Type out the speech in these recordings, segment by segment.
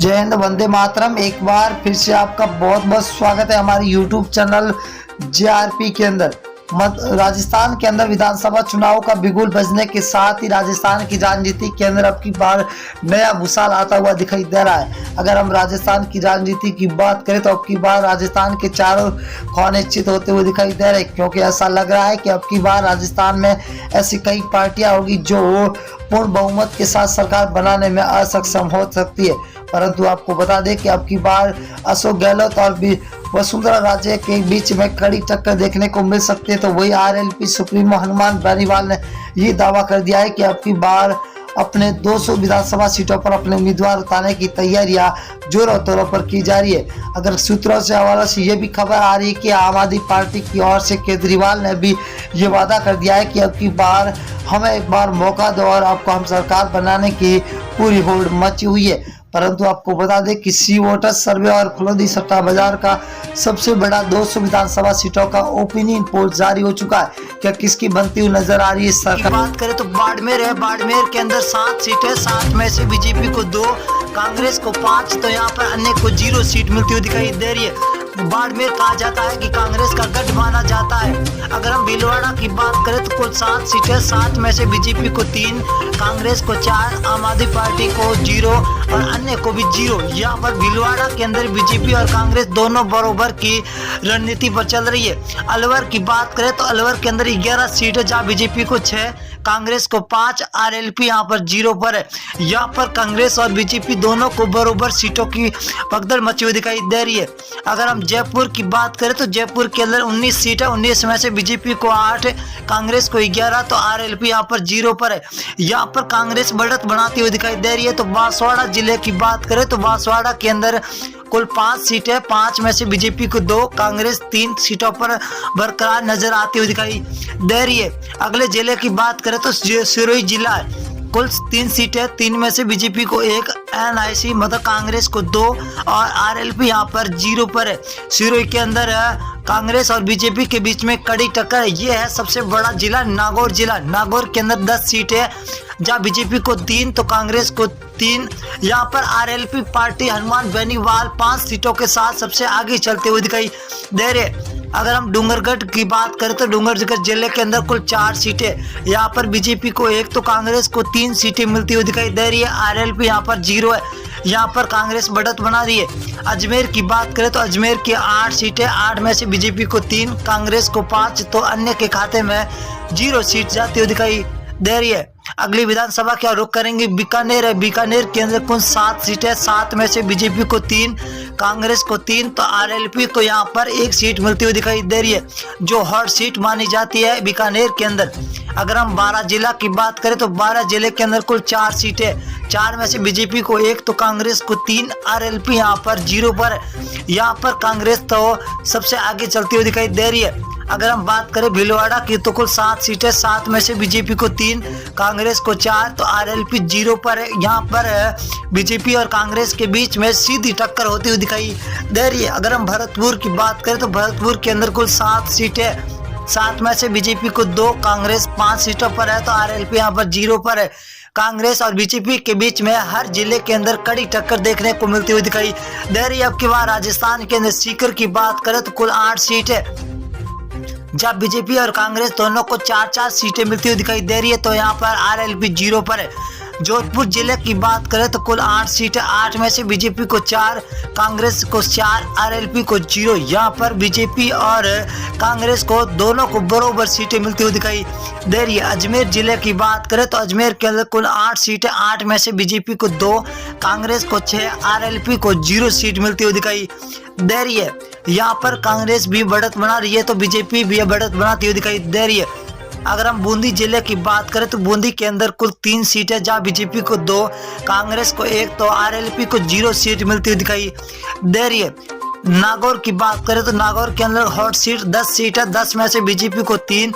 जय हिंद, वंदे मातरम। एक बार फिर से आपका बहुत बहुत स्वागत है हमारे YouTube चैनल JRP के अंदर। राजस्थान के अंदर विधानसभा चुनाव का बिगुल बजने के साथ ही राजस्थान की राजनीति के अंदर अब की बार नया भूसाल आता हुआ दिखाई दे रहा है। अगर हम राजस्थान की राजनीति की बात करें तो अब की बार राजस्थान के चारों खां निश्चित होते हुए दिखाई दे रहे, क्योंकि ऐसा लग रहा है कि अब की बार राजस्थान में ऐसी कई पार्टियां होगी जो पूर्ण बहुमत के साथ सरकार बनाने में असक्षम हो सकती है। परंतु आपको बता दें कि अब की बार अशोक गहलोत और वसुंधरा राजे के बीच में कड़ी टक्कर देखने को मिल सकती है। तो वही RLP सुप्रीमो हनुमान बेनीवाल ने ये दावा कर दिया है कि अब की बार अपने 200 विधानसभा सीटों पर अपने उम्मीदवार उतारने की तैयारियां जोरों तौरों पर की जा रही है। अगर सूत्रों से हवाले से ये भी खबर आ रही है कि आम आदमी पार्टी की ओर से केजरीवाल ने भी ये वादा कर दिया है कि अब की बार हमें एक बार मौका दो और आपको हम सरकार बनाने की पूरी होड़ मची हुई है। परंतु आपको बता दें कि सी वोटर सर्वे और फलोदी सट्टा बाजार का सबसे बड़ा 200 विधानसभा सीटों का ओपिनियन पोल जारी हो चुका है। क्या किसकी बनती हुई नजर आ रही है सरकार? बात करें तो बाड़मेर है। बाड़मेर के अंदर 7 सीटें, 7 में से बीजेपी को 2, कांग्रेस को 5, तो यहाँ पर अन्य को 0 सीट मिलती हुई दिखाई दे रही है। बाड़मेर कहा जाता है कि कांग्रेस का गढ़ माना जाता है। अगर हम भीलवाड़ा की बात करें तो कुल 7 सीटें, 7 में से बीजेपी को 3, कांग्रेस को 4, आम आदमी पार्टी को 0 और अन्य को भी 0। यहाँ पर भीलवाड़ा के अंदर बीजेपी और कांग्रेस दोनों बराबर की रणनीति पर चल रही है। अलवर की बात करें तो अलवर के अंदर 11 सीटें, जहाँ बीजेपी को 6, कांग्रेस को 5, RLP यहाँ पर 0 पर है। यहाँ पर कांग्रेस और बीजेपी दोनों को बराबर सीटों की भगदड़ मची हुई दिखाई दे रही है। अगर हम जयपुर की बात करें तो जयपुर के अंदर 19 सीटें, 19 में से बीजेपी को 8, कांग्रेस को 11, तो RLP यहाँ पर 0 पर है। यहाँ पर कांग्रेस बढ़त बनाती हुई दिखाई दे रही है। तो बांसवाड़ा जिले की बात करें तो बांसवाड़ा के अंदर कुल 5 सीटें, 5 में से बीजेपी को 2, कांग्रेस 3 सीटों पर बरकरार नजर आती हुई दिखाई दे रही है। अगले जिले की बात करें तो सिरोही जिला है। कुल 3 सीटें, 3 में से बीजेपी को 1, NIC मतलब कांग्रेस को 2 और RLP यहाँ पर 0 पर है। सिरोही के अंदर कांग्रेस और बीजेपी के बीच में कड़ी टक्कर है। ये है सबसे बड़ा जिला नागौर जिला। नागौर के अंदर 10 सीटें, जहाँ बीजेपी को 3 तो कांग्रेस को 3। यहाँ पर RLP पार्टी हनुमान बेनीवाल 5 सीटों के साथ सबसे आगे चलते हुए दिखाई दे रहे। अगर हम डूंगरगढ़ की बात करें तो डूंगरगढ़ जिले के अंदर कुल 4 सीटें, यहाँ पर बीजेपी को 1 तो कांग्रेस को 3 सीटें मिलती हुई दिखाई दे रही है। RLP यहाँ पर 0 है। यहाँ पर कांग्रेस बढ़त बना रही है। अजमेर की बात करें तो अजमेर की 8 सीटें, 8 में से बीजेपी को 3, कांग्रेस को 5, तो अन्य के खाते में 0 सीट जाती हुई दिखाई दे रही है। अगली विधानसभा क्या रुख करेंगे? बीकानेर है। बीकानेर के अंदर कुल 7 सीटें, 7 में से बीजेपी को 3, कांग्रेस को 3, तो RLP को यहाँ पर 1 सीट मिलती हुई दिखाई दे रही है, जो हॉट सीट मानी जाती है बीकानेर के अंदर। अगर हम 12 जिला की बात करें तो 12 जिले के अंदर कुल 4 सीटें, 4 में से बीजेपी को 1 तो कांग्रेस को 3, RLP यहाँ पर 0 पर है। यहाँ पर कांग्रेस तो सबसे आगे चलती हुई दिखाई दे रही है। अगर हम बात करें भीलवाड़ा की तो कुल 7 सीटें, 7 में से बीजेपी को 3, कांग्रेस को 4, तो RLP 0 पर है। यहाँ पर बीजेपी और कांग्रेस के बीच में सीधी टक्कर होती हुई दिखाई दे रही है। अगर हम भरतपुर की बात करें तो भरतपुर के अंदर कुल 7 सीटें, 7 में से बीजेपी को 2, कांग्रेस 5 सीटों पर है, तो RLP यहाँ पर 0 पर है। कांग्रेस और बीजेपी के बीच में हर जिले के अंदर कड़ी टक्कर देखने को मिलती हुई दिखाई दे रही है। अब की बार राजस्थान के अंदर सीकर की बात करें तो कुल 8 सीटें, जब बीजेपी और कांग्रेस दोनों को 4-4 सीटें मिलती हुई दिखाई दे रही है, तो यहाँ पर RLP 0 पर है। जोधपुर जिले की बात करें तो कुल 8 सीटें, 8 में से बीजेपी को 4, कांग्रेस को 4, RLP को 0। यहाँ पर बीजेपी और कांग्रेस को दोनों को बराबर सीटें मिलती हुई दिखाई दे रही है। अजमेर जिले की बात करें तो अजमेर के अंदर कुल 8 सीटें, 8 में से बीजेपी को 2, कांग्रेस को 6, RLP को 0 सीट मिलती हुई दिखाई दे रही है। यहाँ पर कांग्रेस भी बढ़त बना रही है तो बीजेपी भी बढ़त बनाती हुई दिखाई दे रही है। अगर हम बूंदी जिले की बात करें तो बूंदी के अंदर कुल 3 सीटें, जहाँ बीजेपी को 2, कांग्रेस को 1, तो RLP को 0 सीट मिलती हुई दिखाई दे रही है। नागौर की बात करें तो नागौर के अंदर हॉट सीट 10 सीट है, 10 में से बीजेपी को 3,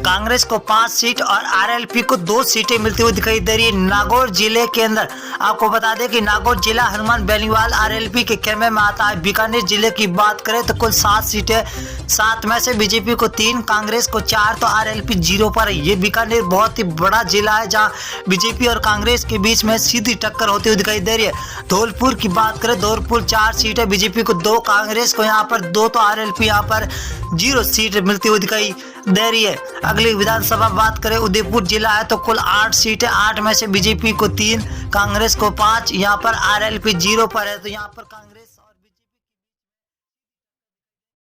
कांग्रेस को 5 सीट और आरएलपी को 2 सीटें मिलती हुई दिखाई दे रही है। नागौर जिले के अंदर आपको बता दें कि नागौर जिला हनुमान बेनीवाल आरएलपी के खेमे में आता है। बीकानेर जिले की बात करें तो कुल 7 सीटें, 7 में से बीजेपी को 3, कांग्रेस को 4 तो आरएलपी 0 पर है। ये बीकानेर बहुत ही बड़ा जिला है जहां बीजेपी और कांग्रेस के बीच में सीधी टक्कर होती हुई दिखाई दे रही है। धौलपुर की बात करें, धौलपुर 4 सीटें, बीजेपी को 2, कांग्रेस को यहाँ पर 2 तो आरएलपी यहाँ पर 0 सीट मिलती हुई दिखाई दे रही है। अगली विधानसभा बात करें, उदयपुर जिला है तो कुल 8 सीटें, 8 में से बीजेपी को 3, कांग्रेस को 5, यहाँ पर आरएलपी 0 पर है। तो यहाँ पर कांग्रेस